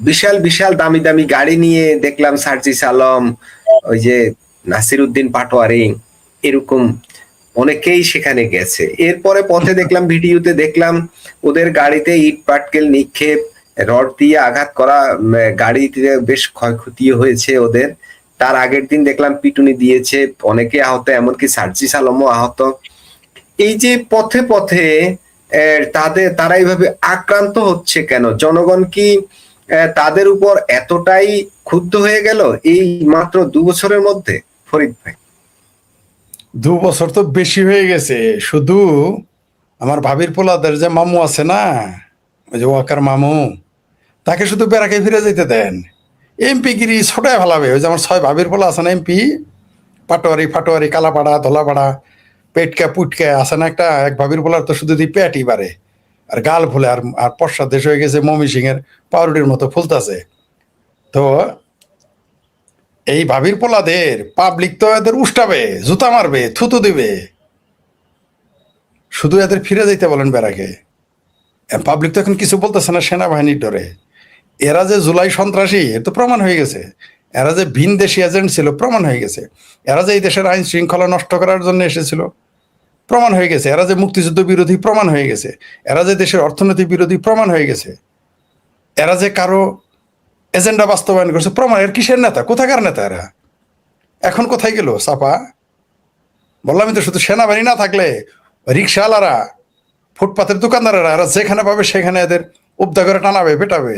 বিশাল বিশাল দামি দামি গাড়ি নিয়ে দেখলাম সার্জিস আলম, ওই যে নাসির উদ্দিন পাটোয়ারি, এরকম অনেকেই সেখানে গেছে। এরপরে পথে দেখলাম, ভিডিওতে দেখলাম ওদের গাড়িতে ইট পাটকেল নিক্ষেপ, রড দিয়ে আঘাত করা, গাড়িতে বেশ ক্ষয়ক্ষতি হয়েছে ওদের। তার আগের দিন দেখলাম পিটুনি দিয়েছে, অনেকে আহত, এমনকি সার্জিস আলমও আহত। এই যে পথে পথে তারা এইভাবে আক্রান্ত হচ্ছে কেন? জনগণ কি তাদের উপর এতটাই ক্ষুব্ধ হয়ে গেল এই মাত্র 2 বছরের মধ্যে? ফরিদ ভাই, 2 বছর তো বেশি হয়ে গেছে। শুধু আমার ভাবির পোলাদের যে মামু আছে না, ওই যে ওয়াকার মামু, তাকে শুধু বেড়াকে ফিরে যেতে দেন। এমপি গিরি ছোটায় ভালাবে। ওই যে আমার 6 ভাবির পোলা আছে না এমপি, পাটোয়ারি ফাটোয়ারি, কালাপাড়া, ধলাপাড়া, পেটকা পুটকা আছে না একটা, এক ভাবির পোলার তো শুধু পেটই বাড়ে আর গাল ফুলে, আর আর পশ্চাৎ দেশ হয়ে গেছে মমি সিং এর পাউরুটির মতো ফুলতাছে। তো এই ভাবির পোলাদের পাবলিক তো এদের উষ্টাবে, জুতা মারবে, থুতু দিবে। শুধু এদের ফিরে যাইতে বলেন বেড়াকে। পাবলিক তো এখন কিছু বলতেছে না সেনাবাহিনীর ডরে। এরা যে জুলাই সন্ত্রাসী এর তো প্রমাণ হয়ে গেছে। এরা যে ভিন দেশি এজেন্ট ছিল প্রমাণ হয়ে গেছে। এরা যে এই দেশের আইন শৃঙ্খলা নষ্ট করার জন্য এসেছিল প্রমাণ হয়ে গেছে। এরা যে মুক্তিযুদ্ধ বিরোধী প্রমাণ হয়ে গেছে। এরা যে দেশের অর্থনীতি বিরোধী প্রমাণ হয়ে গেছে। এরা যে কারো এজেন্ডা বাস্তবায়ন করছে প্রমাণ। এর কিসের নেতা? কোথাকার নেতা এরা? এখন কোথায় গেল চাপা? বললামই তো, শুধু সেনাবাহিনী না থাকলে রিক্সাওয়ালারা, ফুটপাতের দোকানদারেরা, এরা যেখানে পাবে সেখানে এদের উবদা করে টানাবে, পেটাবে।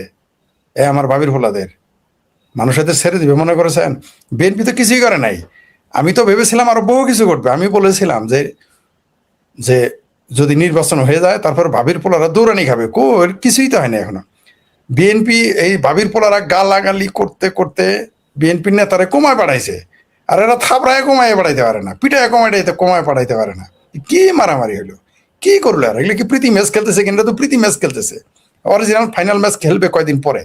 এ আমার ভাবির ফোলাদের মানুষ এদের ছেড়ে দিবে মনে করেছেন? বিএনপি তো কিছুই করে নাই। আমি তো ভেবেছিলাম আরো বহু কিছু করবে। আমি বলেছিলাম যে যে যদি নির্বাচন হয়ে যায় তারপর ভাবির পোলারা দৌড়ানি খাবে। কিছুই তো হয়নি এখনো। বিএনপি এই ভাবির পোলারা গালাগালি করতে করতে বিএনপির নেতারে কমায় পাঠাইছে। আর এরা থাপড়ায় কমায় পাঠাইতে পারে না, পিঠায় কমায় পাঠাইতে পারে না। কি মারামারি হলো, কি করলো? আর এগুলো কি প্রীতি ম্যাচ খেলতেছে? কিন্তু তো প্রীতি ম্যাচ খেলতেছে। অরিজিনাল ফাইনাল ম্যাচ খেলবে কয়দিন পরে।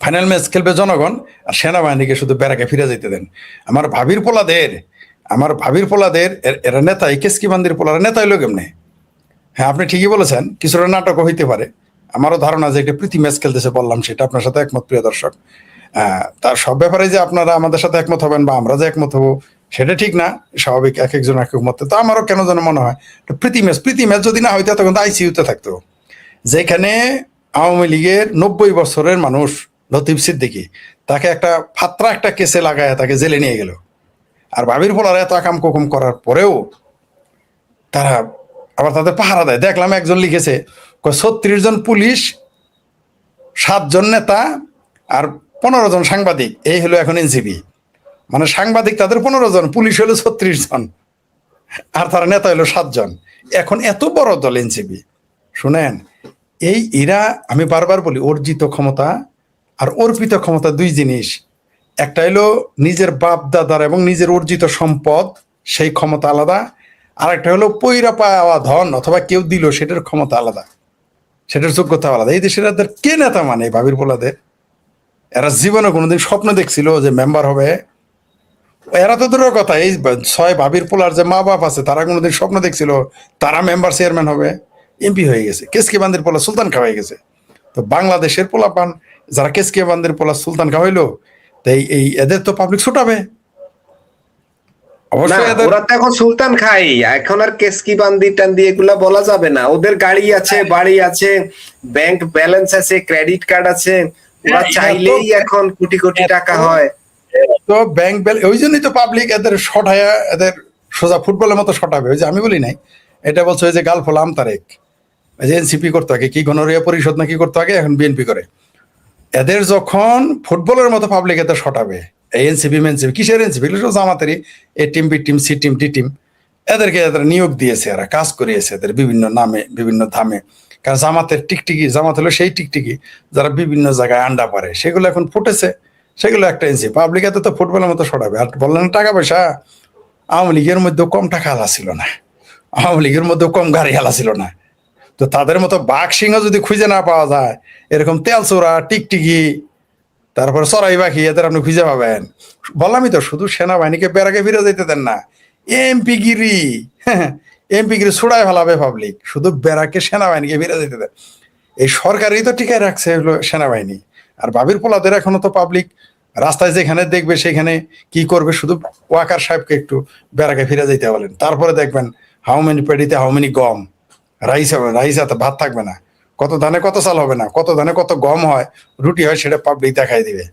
ফাইনাল ম্যাচ খেলবে জনগণ, আর সেনাবাহিনীকে শুধু বেড়াকে ফিরে যেতে দেন। আমার ভাবির পোলাদের, এরা নেতা, এই কেসকি বান্দির পোলারা নেতা হইলো কেমনে? হ্যাঁ, আপনি ঠিকই বলেছেন, কিছুটা নাটকও হইতে পারে। আমারও ধারণা যে একটা প্রীতি ম্যাচ খেলতেছে, বললাম সেটা আপনার সাথে একমত প্রিয় দর্শক। তার সব ব্যাপারে যে আপনারা আমাদের সাথে একমত হবেন বা আমরা যে একমত হবো সেটা ঠিক না, স্বাভাবিক, এক একজন এক এক মতে। তো আমারও কেন যেন মনে হয় প্রীতি ম্যাচ যদি না হইতো তখন তো আইসিইউতে থাকতো। যেখানে আওয়ামী লীগের 90 বছরের মানুষ লতিফ সিদ্দিকী, তাকে একটা ফাত্রা একটা কেসে লাগায় তাকে জেলে নিয়ে গেল। আর ভাবির পোলারা এত আকাম কুকুম করার পরেও তারা আবার তাদের পাহারা দেয়। দেখলাম একজন লিখেছে 36 জন পুলিশ, 7 জন নেতা আর 15 জন সাংবাদিক, এই হলো এখন এনসিপি। মানে সাংবাদিক তাদের 15 জন, পুলিশ হলো 36 জন, আর তারা নেতা হলো 7 জন। এখন এত বড় দল এনসিপি। শুনেন, এরা, আমি বারবার বলি, অর্জিত ক্ষমতা আর অর্পিত ক্ষমতা দুই জিনিস। একটা হলো নিজের বাপ দাদার এবং নিজের অর্জিত সম্পদ, সেই ক্ষমতা আলাদা। আর একটা হলো পৈরা পাওয়া ধন অথবা কেউ দিল, সেটার ক্ষমতা আলাদা, সেটার যোগ্যতা আলাদা। এই দেশের এদের কে নেতা মানে ভাবির পোলাদের? এরা জীবনে কোনোদিন স্বপ্ন দেখছিল যে মেম্বার হবে? এরা তো দূরের কথা, এই 6 ভাবির পোলার যে মা বাপ আছে তারা কোনোদিন স্বপ্ন দেখছিল তারা মেম্বার চেয়ারম্যান হবে? এমপি হয়ে গেছে। কেসকে বান্দির পোলা সুলতান খা হয়ে গেছে। তো বাংলাদেশের পোলাপান যারা কেসকে বান্দির পোলা সুলতান খা হইলো, তাই এই এদের তো পাবলিক ছুটাবে না, অবশ্যই। এদের ওরা তো এখন সুলতান খাই, এখন আর কেসকি বান্দি টান্দি এগুলা বলা যাবে না। ওদের গাড়ি আছে, বাড়ি আছে, ব্যাংক ব্যালেন্স আছে, ক্রেডিট কার্ড আছে, ওরা চাইলেই এখন কোটি কোটি টাকা হয়। তো ব্যাংক ওই জন্যই তো পাবলিক এদের শটায়, এদের সোজা ফুটবলের মতো শটাবে। ওই যে আমি বলি নাই, এটা বলছে ওই যে গালফল আমতারেক, ওই যে এনসিপি করতো আগে, কি গণরিয়া পরিষদ না কি করতো আগে, এখন বিএনপি করে। এদের যখন ফুটবলের মতো পাবলিক এদের শটাবে, এই এনসিপি মেনসিপি কিসের এনসিপি, জামাতেরই A team, B team, C team, D team, এদেরকে এদের নিয়োগ দিয়েছে, এরা কাজ করিয়েছে এদের বিভিন্ন নামে, বিভিন্ন ধামে। কারণ জামাতের টিকটিকি, জামাত হলো সেই টিকটিকি যারা বিভিন্ন জায়গায় আন্ডা পারে, সেগুলো এখন ফুটেছে, সেগুলো একটা এনসিপি। পাবলিক এত তো ফুটবলের মতো সরাবে। আর বললেন টাকা পয়সা, আওয়ামী লীগের মধ্যেও কম টাকা হালা ছিল না, আওয়ামী লীগের মধ্যেও কম গাড়ি হালা ছিল না। তো তাদের মতো বাঘ সিংহ যদি খুঁজে না পাওয়া যায়, এরকম তেলচোরা, টিকটিকি, তারপরে চড়াই পাখি, এদের আপনি খুঁজে পাবেন। বললামই তো, শুধু সেনাবাহিনীকে বেড়াকে ফিরে যেতে দেন না, এমপিগিরি, এমপিগিরি ছুড়ায় ফেলাবে পাবলিক। শুধু বেড়াকে, সেনাবাহিনীকে ফিরে যেতে দেন। এই সরকারই তো টিকায় রাখছে হলো সেনাবাহিনী। আর ভাবির পোলাদের এখনো তো পাবলিক রাস্তায় যেখানে দেখবে সেখানে কি করবে, শুধু ওয়াকার সাহেবকে একটু বেড়াকে ফিরে যেতে বলেন, তারপরে দেখবেন হাউ মেনি পেডিতে হাউ মেনি গম, রাইস হবে, রাইস হাতে ভাত থাকবে না, কত ধানে কত চাল হবে না, কত ধানে কত গম হয়, রুটি হয়, সেটা পাবলিক দেখাই দিবে।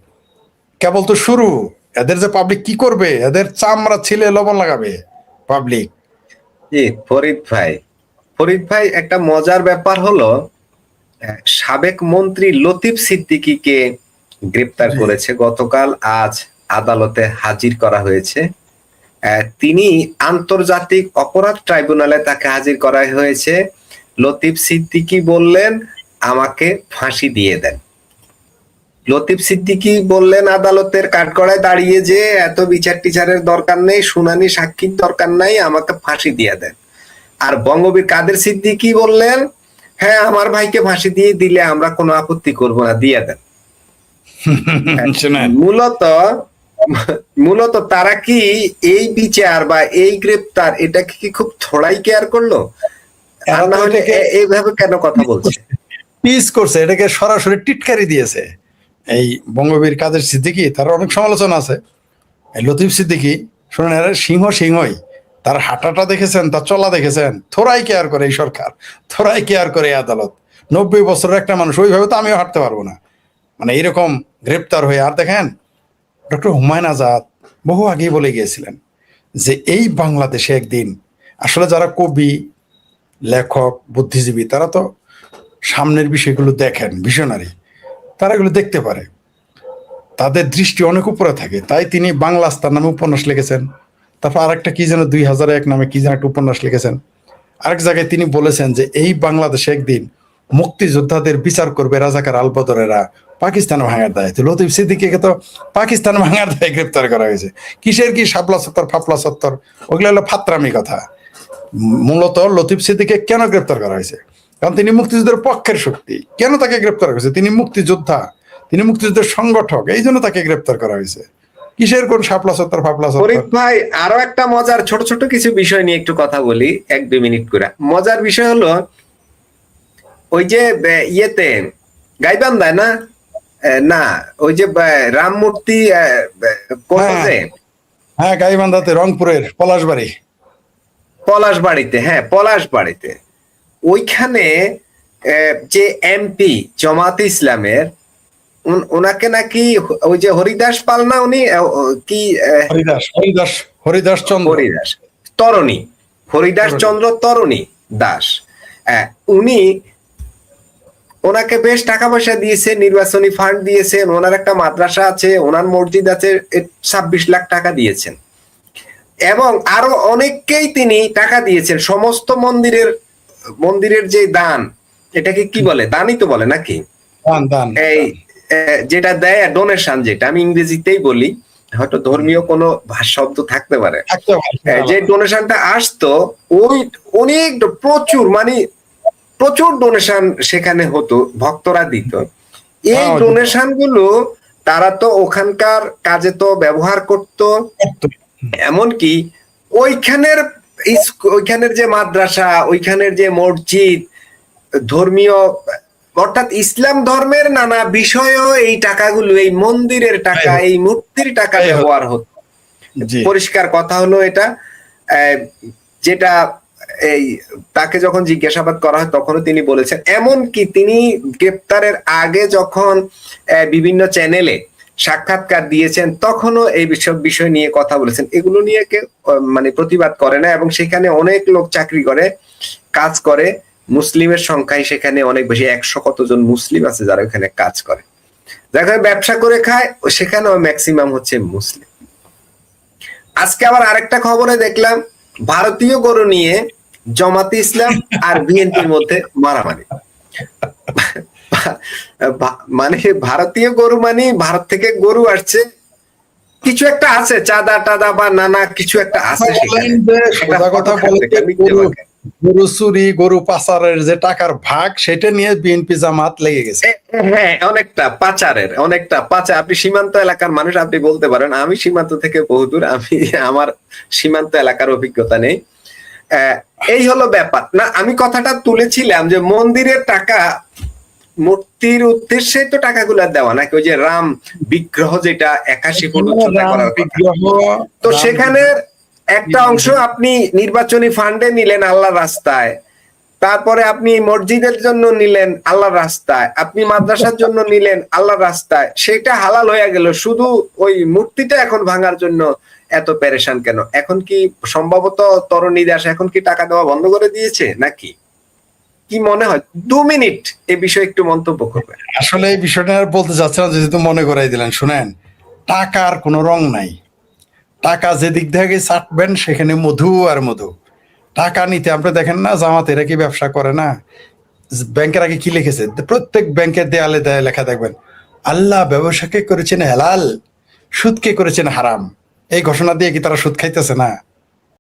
কেবল তো শুরু, এদের যে পাবলিক কি করবে, এদের চামড়া ছিলে লবণ লাগাবে পাবলিক। জি ফরিদ ভাই একটা মজার ব্যাপার হলো সাবেক মন্ত্রী লতিফ সিদ্দিকীকে গ্রেপ্তার জি। করেছে গতকাল, আজ আদালতে হাজির করা হয়েছে। তিনি আন্তর্জাতিক অপরাধ ট্রাইব্যুনালে তাকে হাজির করা হয়েছে। লতিফ সিদ্দিকী বললেন আমাকে ফাঁসি দিয়ে দেন। লতিফ সিদ্দিকী বললেন আদালতের কাঠগড়ায় দাঁড়িয়ে যে এত বিচার টিচারের দরকার নেই, শুনানি সাক্ষীর দরকার নাই, আমাকে ফাঁসি দিয়ে দেন। আর বঙ্গবীর কাদের সিদ্দিকী বললেন হ্যাঁ আমার ভাইকে ফাঁসি দিয়ে দিলে আমরা কোনো আপত্তি করব না, দিয়ে দেন। শুনেন, মূলত তারা কি এই বিচার বা এই গ্রেপ্তার এটাকে কি খুব থোড়াই কেয়ার করলো? আর না হলে এইভাবে কেন কথা বলছে? পিস করছে, এটাকে সরাসরি টিটকারি দিয়েছে। এই বঙ্গবীর কাদের সিদ্দিকী, তার অনেক সমালোচনা আছে। এই লতিফ সিদ্দিকী শুনেন, এরা সিংহই, তার হাঁটাটা দেখেছেন, তার চলা দেখেছেন, থোড়াই কেয়ার করে এই সরকার, থোড়াই কেয়ার করে এই আদালত। 90 বছরের একটা মানুষ, ওইভাবে তো আমিও হাঁটতে পারবো না, মানে এইরকম গ্রেপ্তার হয়ে। আর দেখেন, ডক্টর হুমায়ুন আজাদ বহু আগেই বলে গিয়েছিলেন যে এই বাংলাদেশে একদিন, আসলে যারা কবি, লেখক, বুদ্ধিজীবী, তারা তো সামনের বিষয়গুলো দেখেন, ভিশনারি, তারা এগুলো দেখতে পারে, তাদের দৃষ্টি অনেক উপরে থাকে। তাই তিনি বাংলা আস্তার নামে উপন্যাস লিখেছেন। তারপর আরেকটা কি যেন 2001 নামে কি যেন একটা উপন্যাস লিখেছেন। আরেক জায়গায় তিনি বলেছেন যে এই বাংলাদেশে একদিন মুক্তিযোদ্ধাদের বিচার করবে রাজাকার আলবদরেরা পাকিস্তান ভাঙার দায়। তো লতিফ সিদ্দিকীকে তো পাকিস্তান ভাঙার দায়ে গ্রেপ্তার করা হয়েছে। কিসের কি শাপলা সত্তর, ফাপলা সত্তর, ওগুলো হলো ফাত্রামি কথা। মূলত লতিফ সিদ্দিকীকে কেন গ্রেপ্তার করা হয়েছে? কারণ তিনি মুক্তিযুদ্ধের পক্ষের শক্তি। কেন তাকে গ্রেপ্তার করেছে? তিনি মুক্তিযোদ্ধা, তিনি মুক্তিযুদ্ধের সংগঠক, এই জন্য তাকে গ্রেপ্তার করা হয়েছে। কিসের কোন শাপলা সত্তর, ফাপলা সত্তর? ফরিদ ভাই আরো একটা মজার ছোট ছোট কিছু বিষয় নিয়ে একটু কথা বলি, 1-2 মিনিট করে। মজার বিষয় হলো ওই যে ইয়েতে গাইবান্ধায় না না ওই যে রাম মূর্তি কোথায়, হ্যাঁ, গাইবান্ধাতে, রংপুরের পলাশবাড়ি, পলাশবাড়িতে ওইখানে যে এমপি জামায়াতে ইসলামের ওনাকে নাকি ওই যে হরিদাস পাল না, উনি কি হরিদাস চন্দ্র তরণী, হরিদাস চন্দ্র তরণী দাস, উনি ওনাকে বেশ টাকা পয়সা দিয়েছে, নির্বাচনী ফান্ড দিয়েছেন, ওনার একটা মাদ্রাসা আছে, ওনার মসজিদ আছে, 26 লাখ টাকা দিয়েছেন। এবং আরো অনেককেই তিনি টাকা দিয়েছেন। সমস্ত মন্দিরের যে দান, এটাকে কি বলে, দানই তো বলে নাকি, এই যেটা দেয় ডোনেশন, যেটা আমি ইংরেজিতেই বলি, হয়তো ধর্মীয় কোনো শব্দ থাকতে পারে, যে ডোনেশনটা আসতো ওই অনেক প্রচুর ডোনেশন সেখানে হতো, ভক্তরা দিত। এই ডোনেশন গুলো তারা তো ওখানকার কাজে তো ব্যবহার করত। এমনকি ওইখানের যে মাদ্রাসা, ওইখানের যে মসজিদ, ধর্মীয় অর্থাৎ ইসলাম ধর্মের নানা বিষয়ও এই টাকাগুলো, এই মন্দিরের টাকা, এই মূর্তির টাকা ব্যবহার হতো। পরিষ্কার কথা হলো এটা, যেটা এই তাকে যখন জিজ্ঞাসাবাদ করা হয় তখনও তিনি বলেছেন। এমনকি তিনি গ্রেপ্তারের আগে যখন বিভিন্ন চ্যানেলে সাক্ষাৎকার দিয়েছেন তখনও এই বিষয় নিয়ে কথা বলেছেন। এগুলো নিয়ে কেউ প্রতিবাদ করে না, এবং সেখানে অনেক লোক চাকরি করে, কাজ করে। মুসলিমের সংখ্যাই সেখানে অনেক বেশি, 100 কতজন মুসলিম আছে যারা ওখানে কাজ করে, যারা ব্যবসা করে খায়, সেখানেও ম্যাক্সিমাম হচ্ছে মুসলিম। আজকে আবার আরেকটা খবরে দেখলাম ভারতীয় গরু নিয়ে জামায়াতে ইসলাম আর বিএনপির মধ্যে মারামারি। ভারতীয় গরু ভারত থেকে গরু আসছে, কিছু একটা আছে, চাঁদা টাদা বা নানা কিছু একটা আছে গরু চুরি, গরু পাচারের যে টাকার ভাগ, সেটা নিয়ে বিএনপি জামাত লেগে গেছে। হ্যাঁ, অনেকটা পাচার। আপনি সীমান্ত এলাকার মানুষ, আপনি বলতে পারেন। আমি সীমান্ত থেকে বহুদূর, আমার সীমান্ত এলাকার অভিজ্ঞতা নেই। এই হলো ব্যাপার না। আমি কথাটা তুলেছিলাম যে মূর্তির উদ্দেশ্যে তো টাকাগুলা দেওয়া, নাকি ওই যে রাম বিগ্রহ যেটা 81 ফুট উচ্চতা রাম করার কথা, বিগ্রহ, তো রাম সেখানে একটা অংশ আপনি নির্বাচনী ফান্ডে নিলেন আল্লাহর রাস্তায়, তারপরে আপনি মসজিদের জন্য নিলেন আল্লাহর রাস্তায়, আপনি মাদ্রাসার জন্য নিলেন আল্লাহর রাস্তায়, সেটা হালাল হয়ে গেল, শুধু ওই মূর্তিটা এখন ভাঙার জন্য এত পেরেশান কেন? এখন কি সম্ভবত তরুণী দাস এখন কি টাকা দেওয়া বন্ধ করে দিয়েছে নাকি? কি মনে হয়? 2 মিনিট এ বিষয়ে একটু মন্তব্য করবেন। আসলে এই বিষয়টা আর বলতে যাচ্ছে না, যেহেতু মনে করাই দিলেন। শুনেন, টাকার কোনো রং নাই। টাকা যেদিক থেকে চাটবেন সেখানে মধু আর মধু। টাকা নিতে আপনি দেখেন না, জামাতেরা কি ব্যবসা করে না? ব্যাংকের আগে কি লিখেছে? প্রত্যেক ব্যাংকের দেয়ালে দেয়ালে লেখা দেখবেন, আল্লাহ ব্যবসাকে করেছেন হালাল, সুদকে করেছেন হারাম। এই ঘোষণা দিয়ে কি তারা সুদ খাইতেছে না?